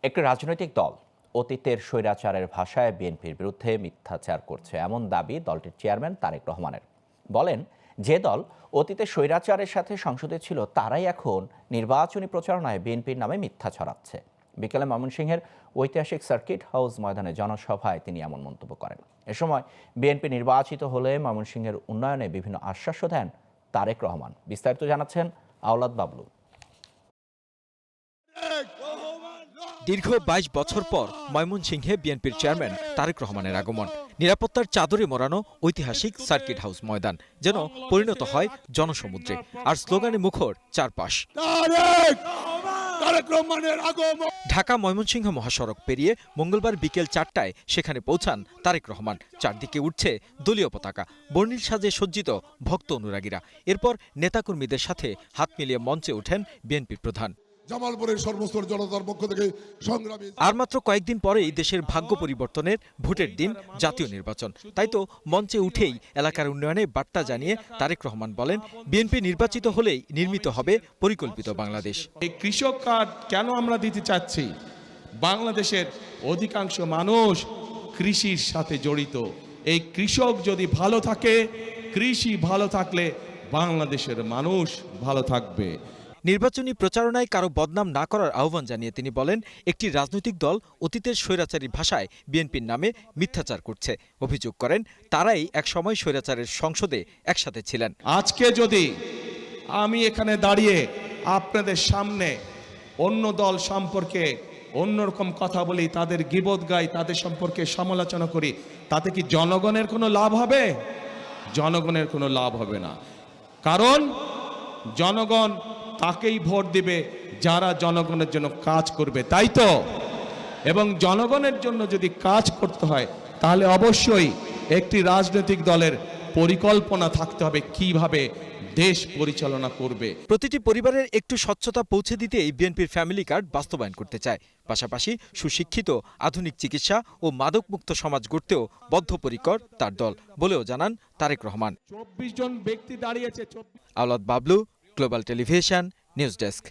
একটি রাজনৈতিক দল অতীতের স্বৈরাচারের ভাষায় বিএনপির বিরুদ্ধে মিথ্যাচার করছে এমন দাবি দলটির চেয়ারম্যান তারেক রহমানের। বলেন, যে দল অতীতে স্বৈরাচারের সাথে সংসদে ছিল তারাই এখন নির্বাচনী প্রচারণায় বিএনপির নামে মিথ্যা ছড়াচ্ছে। বিকেলে ময়মনসিংহের ঐতিহাসিক সার্কিট হাউস ময়দানে জনসভায় তিনি এমন মন্তব্য করেন। এ সময় বিএনপি নির্বাচিত হলে ময়মনসিংহের উন্নয়নে বিভিন্ন আশ্বাসও দেন তারেক রহমান। বিস্তারিত জানাচ্ছেন আওলাদ বাবলু। দীর্ঘ ২২ বছর পর ময়মনসিংহে বিএনপির চেয়ারম্যান তারেক রহমানের আগমন। নিরাপত্তার চাদরে মোড়ানো ঐতিহাসিক সার্কিট হাউস ময়দান যেন পরিণত হয় জনসমুদ্রে, আর স্লোগানে মুখর চারপাশ। ঢাকা ময়মনসিংহ মহাসড়ক পেরিয়ে মঙ্গলবার বিকেল ৪টায় সেখানে পৌঁছান তারেক রহমান। চারদিকে উঠছে দলীয় পতাকা, বর্ণিল সাজে সজ্জিত ভক্ত অনুরাগীরা। এরপর নেতাকর্মীদের সাথে হাত মিলিয়ে মঞ্চে ওঠেন বিএনপি প্রধান। জামালপুরের সর্বস্তর জনতার পক্ষ থেকে সংগ্রামী। আর মাত্র কয়েকদিন পরেই দেশের ভাগ্য পরিবর্তনের ভোটের দিন জাতীয় নির্বাচন। তাই তো মঞ্চে উঠেই এলাকার উন্নয়নে বার্তা জানিয়ে তারেক রহমান বলেন, বিএনপি নির্বাচিত হলেই নির্মিত হবে পরিকল্পিত বাংলাদেশ। এই কৃষক কার্ড কেন আমরা দিতে চাচ্ছি? বাংলাদেশের অধিকাংশ মানুষ কৃষির সাথে জড়িত। এই কৃষক যদি ভালো থাকে, কৃষি ভালো থাকলে বাংলাদেশের মানুষ ভালো থাকবে। নির্বাচনী প্রচারণায় কারো বদনাম না করার আহ্বান জানিয়ে তিনি বলেন, একটি রাজনৈতিক দল অতীতের স্বৈরাচারী ভাষায় বিএনপির নামে মিথ্যাচার করছে। অভিযোগ করেন, তারাই একসময় স্বৈরাচারের সংসদে একসাথে ছিলেন। আজকে যদি আমি এখানে দাঁড়িয়ে আপনাদের সামনে অন্য দল সম্পর্কে অন্যরকম কথা বলি, তাদের গীবত গাই, তাদের সম্পর্কে সমালোচনা করি, তাতে কি জনগণের কোনো লাভ হবে? জনগণের কোনো লাভ হবে না। কারণ জনগণ তাকেই ভোট দিবে যারা জনগণের জন্য কাজ করবে, তাই তো? এবং জনগণের জন্য যদি কাজ করতে হয় তাহলে অবশ্যই একটি রাজনৈতিক দলের পরিকল্পনা থাকতে হবে কিভাবে দেশ পরিচালনা করবে। প্রতিটি পরিবারের একটু স্বচ্ছতা পৌঁছে দিতেই বিএনপির ফ্যামিলি কার্ড বাস্তবায়ন করতে চায়। পাশাপাশি সুশিক্ষিত, আধুনিক চিকিৎসা ও মাদকমুক্ত সমাজ গড়তেও বদ্ধপরিকর তার দল বলেও জানান তারেক রহমান। 24 জন ব্যক্তি দাঁড়িয়েছে। Aulad Bablu, Global Television, news desk.